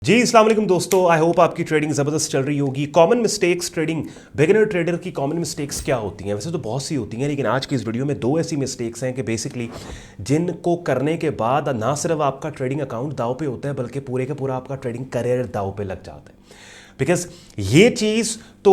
जी अस्सलाम वालेकुम दोस्तों, आई होप आपकी ट्रेडिंग ज़बरदस्त चल रही होगी। Common mistakes trading beginner trader की कॉमन मिस्टेक्स क्या होती हैं? वैसे तो बहुत सी होती हैं, लेकिन आज की इस वीडियो में दो ऐसी मिस्टेक्स हैं कि बेसिकली जिनको करने के बाद ना सिर्फ आपका ट्रेडिंग अकाउंट दाव पे होता है बल्कि पूरे का पूरा आपका ट्रेडिंग करियर दाव पे लग जाता है। बिकॉज ये चीज़ तो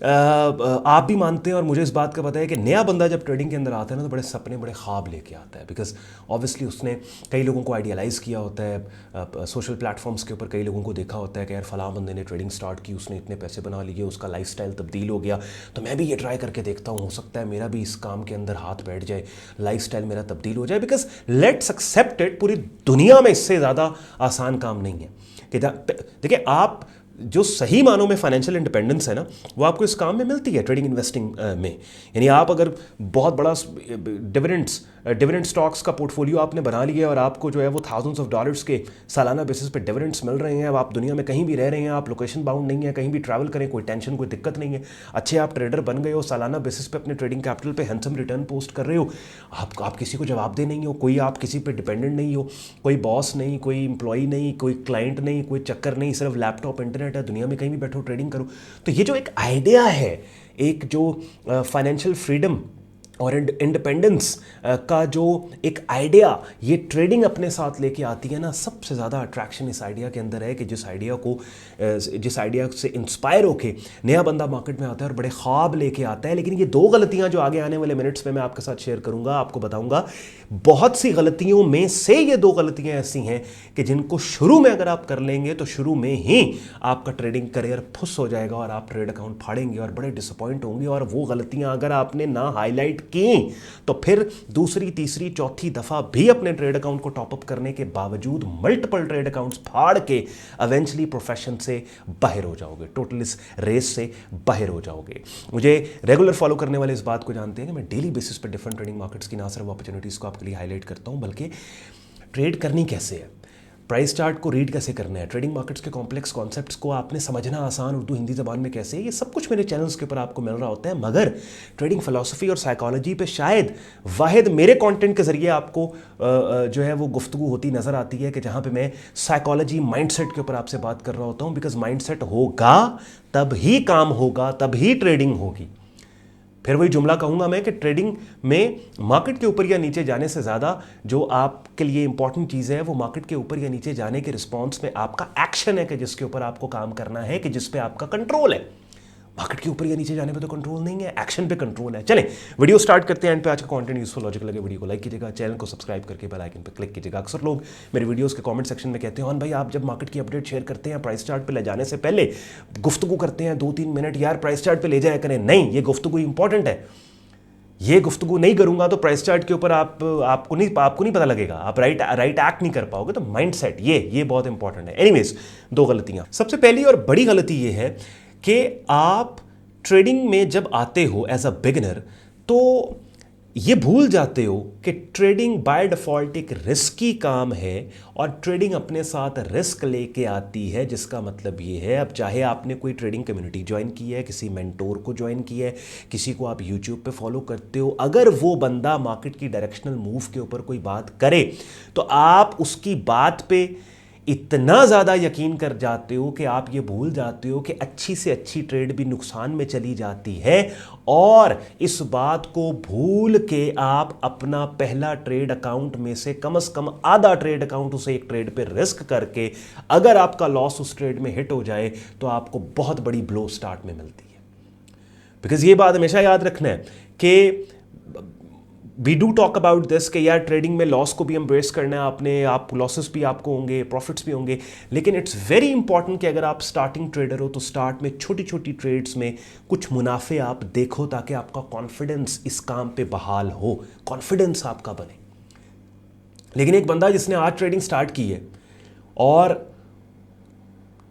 आप भी मानते हैं और मुझे इस बात का पता है कि नया बंदा जब ट्रेडिंग के अंदर आता है ना तो बड़े सपने बड़े ख्वाब लेके आता है। बिकॉज ऑब्वियसली उसने कई लोगों को आइडियलाइज़ किया होता है, सोशल प्लेटफॉर्म्स के ऊपर कई लोगों को देखा होता है कि यार फलां बंदे ने ट्रेडिंग स्टार्ट की, उसने इतने पैसे बना लिए, उसका लाइफस्टाइल तब्दील हो गया, तो मैं भी ये ट्राई करके देखता हूँ, हो सकता है मेरा भी इस काम के अंदर हाथ बैठ जाए, लाइफस्टाइल मेरा तब्दील हो जाए। बिकॉज लेट्स एक्सेप्ट इट, पूरी दुनिया में इससे ज़्यादा आसान काम नहीं है कि देखिए आप जो सही मानों में फाइनेंशियल इंडिपेंडेंस है ना वो आपको इस काम में मिलती है ट्रेडिंग इन्वेस्टिंग में। यानी आप अगर बहुत बड़ा डिविडेंड स्टॉक्स का पोर्टफोलियो आपने बना लिया और आपको जो है वो थाउजेंड्स ऑफ डॉलर्स के सालाना बेसिस पे डिविडेंड्स मिल रहे हैं, अब आप दुनिया में कहीं भी रह रहे हैं, आप लोकेशन बाउंड नहीं है, कहीं भी ट्रैवल करें कोई टेंशन कोई दिक्कत नहीं है, अच्छे आप ट्रेडर बन गए हो, सालाना बेसिस पे अपने ट्रेडिंग कैपिटल पे हैंडसम रिटर्न पोस्ट कर रहे हो, आप किसी को जवाबदेह नहीं हो, कोई आप किसी पे डिपेंडेंट नहीं हो, कोई बॉस नहीं, कोई इंप्लॉई नहीं, कोई क्लाइंट नहीं, कोई चक्कर नहीं, सिर्फ लैपटॉप इंटरनेट है, दुनिया में कहीं भी बैठो ट्रेडिंग करो। तो ये जो एक आइडिया है, एक जो फाइनेंशियल फ्रीडम और इंडिपेंडेंस का जो एक आइडिया ये ट्रेडिंग अपने साथ लेके आती है ना, सबसे ज़्यादा अट्रैक्शन इस आइडिया के अंदर है कि जिस आइडिया से इंस्पायर होके नया बंदा मार्केट में आता है और बड़े ख्वाब लेके आता है। लेकिन ये दो गलतियां जो आगे आने वाले मिनट्स में मैं आपके साथ शेयर करूंगा, आपको बताऊंगा, बहुत सी गलतियों में से ये दो गलतियां ऐसी हैं कि जिनको शुरू में अगर आप कर लेंगे तो शुरू में ही आपका ट्रेडिंग करियर फुस हो जाएगा और आप ट्रेड अकाउंट फाड़ेंगे और बड़े डिसअपॉइंट होंगे। और वो गलतियां अगर आपने ना हाईलाइट की तो फिर दूसरी तीसरी चौथी दफा भी अपने ट्रेड अकाउंट को टॉपअप करने के बावजूद मल्टीपल ट्रेड अकाउंट्स फाड़ के इवेंचुअली प्रोफेशन से बाहर हो जाओगे, टोटल इस रेस से बाहर हो जाओगे। मुझे रेगुलर फॉलो करने वाले इस बात को जानते हैं कि मैं डेली बेसिस पर डिफरेंट ट्रेडिंग मार्केट्स की ना सिर्फ अपॉर्चुनिटीज़ को आपके लिए हाईलाइट करता हूं बल्कि ट्रेड करनी कैसे है, प्राइस चार्ट को रीड कैसे करना है, ट्रेडिंग मार्केट्स के कॉम्प्लेक्स कॉन्सेप्ट्स को आपने समझना आसान उर्दू हिंदी ज़बान में कैसे है, ये सब कुछ मेरे चैनल्स के ऊपर आपको मिल रहा होता है। मगर ट्रेडिंग फिलॉसफी और साइकोलॉजी पे शायद वाहिद मेरे कंटेंट के ज़रिए आपको जो है वो गुफ्तगू होती नज़र आती है कि जहाँ पे मैं साइकोलॉजी माइंडसेट के ऊपर आपसे बात कर रहा होता हूँ। बिकॉज माइंडसेट होगा तब ही काम होगा, तब ही ट्रेडिंग होगी। फिर वही जुमला कहूंगा मैं कि ट्रेडिंग में मार्केट के ऊपर या नीचे जाने से ज़्यादा जो आपके लिए इंपॉर्टेंट चीज़ है वो मार्केट के ऊपर या नीचे जाने के रिस्पॉन्स में आपका एक्शन है कि जिसके ऊपर आपको काम करना है, कि जिस पे आपका कंट्रोल है। मार्केट के ऊपर या नीचे जाने पे तो कंट्रोल नहीं है, एक्शन पे कंट्रोल है। चलें वीडियो स्टार्ट करते हैं। एंड पे आज का कंटेंट यूजफुल लॉजिकल लगे वीडियो को लाइक कीजिएगा, चैनल को सब्सक्राइब करके बेल आइकन पे क्लिक कीजिएगा। अक्सर लोग मेरे वीडियोस के कमेंट सेक्शन में कहते हैं भाई आप जब मार्केट की अपडेट शेयर करते हैं प्राइस चार्ट पे ले जाने से पहले गुफ्तगू करते हैं 2-3 मिनट, यार प्राइस चार्ट पे ले जाया करें। नहीं, ये गुफ्तगू इंपॉर्टेंट है, ये गुफ्तगू नहीं करूंगा तो प्राइस चार्ट के ऊपर आपको नहीं पता लगेगा, आप राइट एक्ट नहीं कर पाओगे। तो माइंडसेट ये बहुत इंपॉर्टेंट है। एनीवेज, दो गलतियां। सबसे पहली और बड़ी गलती ये है कि आप ट्रेडिंग में जब आते हो एज अ बिगिनर तो ये भूल जाते हो कि ट्रेडिंग बाय डिफ़ॉल्ट एक रिस्की काम है और ट्रेडिंग अपने साथ रिस्क लेके आती है। जिसका मतलब ये है, अब चाहे आपने कोई ट्रेडिंग कम्युनिटी ज्वाइन की है, किसी मेंटोर को ज्वाइन किया है, किसी को आप यूट्यूब पे फॉलो करते हो, अगर वो बंदा मार्केट की डायरेक्शनल मूव के ऊपर कोई बात करे तो आप उसकी बात पे इतना ज़्यादा यकीन कर जाते हो कि आप ये भूल जाते हो कि अच्छी से अच्छी ट्रेड भी नुकसान में चली जाती है। और इस बात को भूल के आप अपना पहला ट्रेड अकाउंट में से कम आधा ट्रेड अकाउंट उसे एक ट्रेड पे रिस्क करके अगर आपका लॉस उस ट्रेड में हिट हो जाए तो आपको बहुत बड़ी ब्लो स्टार्ट में मिलती है। बिकॉज ये बात हमेशा याद रखना है कि we do talk about this कि यार ट्रेडिंग में लॉस को भी एम्ब्रेस करना है आप लॉसेस भी आपको होंगे, प्रॉफिट्स भी होंगे। लेकिन इट्स वेरी इंपॉर्टेंट कि अगर आप स्टार्टिंग ट्रेडर हो तो स्टार्ट में छोटी छोटी ट्रेड्स में कुछ मुनाफे आप देखो ताकि आपका कॉन्फिडेंस इस काम पे बहाल हो, कॉन्फिडेंस आपका बने। लेकिन एक बंदा जिसने आज ट्रेडिंग स्टार्ट की है और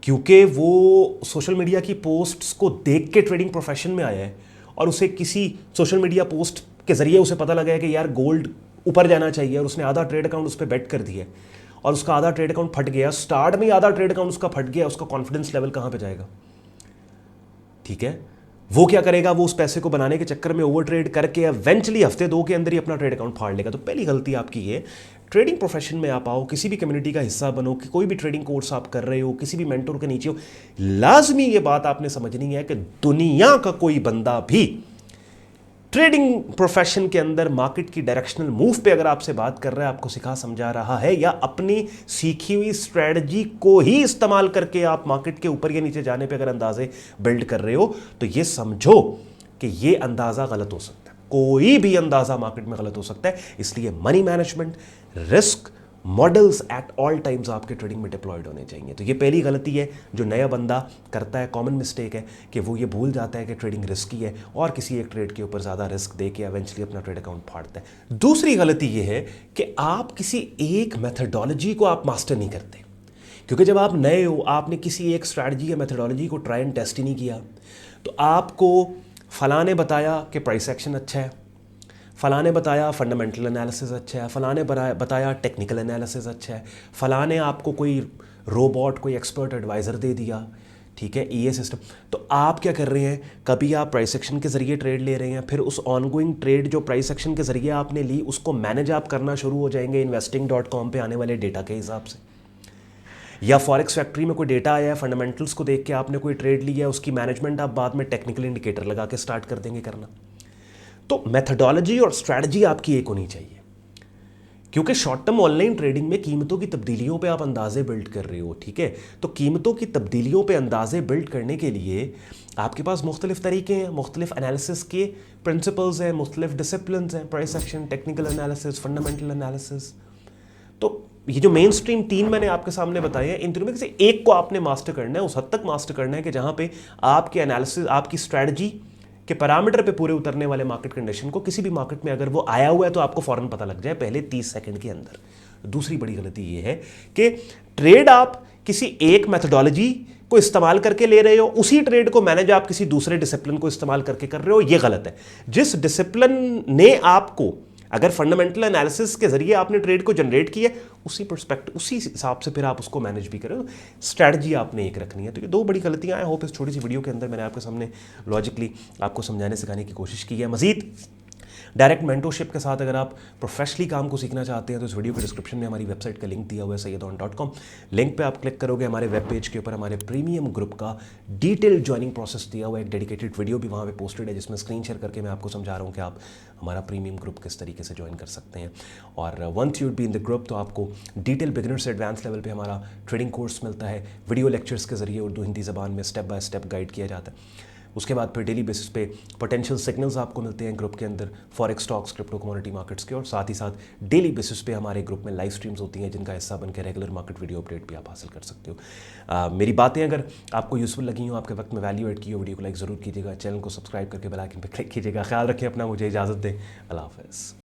क्योंकि वो सोशल मीडिया की पोस्ट्स को देख के ट्रेडिंग प्रोफेशन में आया है और उसे किसी सोशल मीडिया पोस्ट के जरिए उसे पता लगा है कि यार गोल्ड ऊपर जाना चाहिए और उसने आधा ट्रेड अकाउंट उस पर बेट कर दिया और उसका आधा ट्रेड अकाउंट फट गया, स्टार्ट में ही आधा ट्रेड अकाउंट उसका फट गया, उसका कॉन्फिडेंस लेवल कहां पे जाएगा? ठीक है, वो क्या करेगा, वो उस पैसे को बनाने के चक्कर में ओवर ट्रेड करके इवेंचुअली हफ्ते 2 के अंदर ही अपना ट्रेड अकाउंट फाड़ लेगा। तो पहली गलती आपकी ये ट्रेडिंग प्रोफेशन में आप आओ, किसी भी कम्युनिटी का हिस्सा बनो, कि कोई भी ट्रेडिंग कोर्स आप कर रहे हो, किसी भी मेंटोर के नीचे हो, लाजमी ये बात आपने समझनी है कि दुनिया का कोई बंदा भी ट्रेडिंग प्रोफेशन के अंदर मार्केट की डायरेक्शनल मूव पे अगर आपसे बात कर रहा है, आपको सिखा समझा रहा है, या अपनी सीखी हुई स्ट्रेटजी को ही इस्तेमाल करके आप मार्केट के ऊपर या नीचे जाने पे अगर अंदाजे बिल्ड कर रहे हो, तो ये समझो कि ये अंदाजा गलत हो सकता है। कोई भी अंदाजा मार्केट में गलत हो सकता है। इसलिए money management, risk models at all times आपके ट्रेडिंग में डिप्लॉयड होने चाहिए। तो ये पहली गलती है जो नया बंदा करता है, कॉमन मिस्टेक है, कि वो ये भूल जाता है कि ट्रेडिंग रिस्की है और किसी एक ट्रेड के ऊपर ज़्यादा रिस्क दे के एवेंचुअली अपना ट्रेड अकाउंट फाड़ता है। दूसरी गलती ये है कि आप किसी एक मेथडोलॉजी को आप मास्टर नहीं करते, क्योंकि जब आप नए हो, आपने किसी एक स्ट्रैटेजी या मेथडोलॉजी को ट्राई एंड टेस्ट ही नहीं किया, तो आपको फलां ने बताया कि प्राइस एक्शन अच्छा है, फलां ने बताया फंडामेंटल एनालिसिस अच्छा है, फलां ने बताया टेक्निकल एनालिसिस अच्छा है, फलां ने आपको कोई रोबोट, कोई एक्सपर्ट एडवाइज़र दे दिया, ठीक है, ईए सिस्टम। तो आप क्या कर रहे हैं, कभी आप प्राइस एक्शन के ज़रिए ट्रेड ले रहे हैं, फिर उस ऑनगोइंग ट्रेड जो प्राइस एक्शन के ज़रिए आपने ली, उसको मैनेज आप करना शुरू हो जाएंगे investing.com पे आने वाले डेटा के हिसाब से। या फॉरेक्स फैक्ट्री में कोई डेटा आया है, फंडामेंटल्स को देख के आपने कोई ट्रेड लिया है, उसकी मैनेजमेंट आप बाद में टेक्निकल इंडिकेटर लगा के स्टार्ट कर देंगे करना। तो मेथडोलॉजी और स्ट्रैटेजी आपकी एक होनी चाहिए, क्योंकि शॉर्ट टर्म ऑनलाइन ट्रेडिंग में कीमतों की तब्दीलियों पे आप अंदाजे बिल्ड कर रहे हो, ठीक है। तो कीमतों की तब्दीलियों पे अंदाजे बिल्ड करने के लिए आपके पास मुख्तलिफ तरीके हैं, मुख्तलिफ एनालिसिस के प्रिंसिपल्स हैं, मुख्तलिफ डिसिप्लिन हैं, price action, technical analysis, fundamental analysis. तो ये जो मेन स्ट्रीम 3 मैंने आपके सामने बताए हैं, इन तीनों में किसी एक को आपने मास्टर करना है, उस हद तक मास्टर करना है कि जहां पे आपके एनालिसिस, आपकी स्ट्रैटेजी के पैरामीटर पे पूरे उतरने वाले मार्केट कंडीशन को किसी भी मार्केट में अगर वो आया हुआ है तो आपको फौरन पता लग जाए पहले 30 सेकंड के अंदर। दूसरी बड़ी गलती ये है कि ट्रेड आप किसी एक मेथडोलॉजी को इस्तेमाल करके ले रहे हो, उसी ट्रेड को मैनेज आप किसी दूसरे डिसिप्लिन को इस्तेमाल करके कर रहे हो, ये गलत है। जिस डिसिप्लिन ने आपको, अगर फंडामेंटल एनालिसिस के जरिए आपने ट्रेड को जनरेट किया, उसी पर्सपेक्टिव, उसी हिसाब से फिर आप उसको मैनेज भी करें। स्ट्रैटेजी आपने एक रखनी है। तो ये दो बड़ी गलतियां, आई होप इस छोटी सी वीडियो के अंदर मैंने आपके सामने लॉजिकली आपको समझाने सिखाने की कोशिश की है। मजीद डायरेक्ट मेंटरशिप के साथ अगर आप प्रोफेशनली काम को सीखना चाहते हैं तो इस वीडियो के डिस्क्रिप्शन में हमारी वेबसाइट का लिंक दिया हुआ है sayyedon.com। लिंक पे आप क्लिक करोगे, हमारे वेब पेज के ऊपर हमारे प्रीमियम ग्रुप का डिटेल ज्वाइनिंग प्रोसेस दिया हुआ है, एक डेडिकेटेड वीडियो भी वहाँ पे पोस्टेड है जिसमें स्क्रीन शेयर करके मैं आपको समझा रहा हूँ कि आप हमारा प्रीमियम ग्रुप किस तरीके से ज्वाइन कर सकते हैं। और once you be in the group तो आपको डिटेल बिगिनर से एडवांस लेवल पे हमारा ट्रेडिंग कोर्स मिलता है, वीडियो लेक्चर्स के जरिए उर्दू हिंदी ज़बान में स्टेप बाय स्टेप गाइड किया जाता है। उसके बाद फिर डेली बेसिस पे पोटेंशियल सिग्नल्स आपको मिलते हैं ग्रुप के अंदर, forex, stocks, crypto, commodity markets के, और साथ ही साथ डेली बेसिस पे हमारे ग्रुप में लाइव स्ट्रीम्स होती हैं जिनका हिस्सा बनकर रेगुलर मार्केट वीडियो अपडेट भी आप हासिल कर सकते हो। मेरी बातें अगर आपको यूजफुल लगी हो, आपके वक्त में वैल्यू ऐड की हो, वीडियो को लाइक ज़रूर कीजिएगा, चैनल को सब्सक्राइब करके बेल आइकन पर क्लिक कीजिएगा। ख्याल रखें अपना, मुझे इजाज़त दें, अल्लाह हाफ़िज़।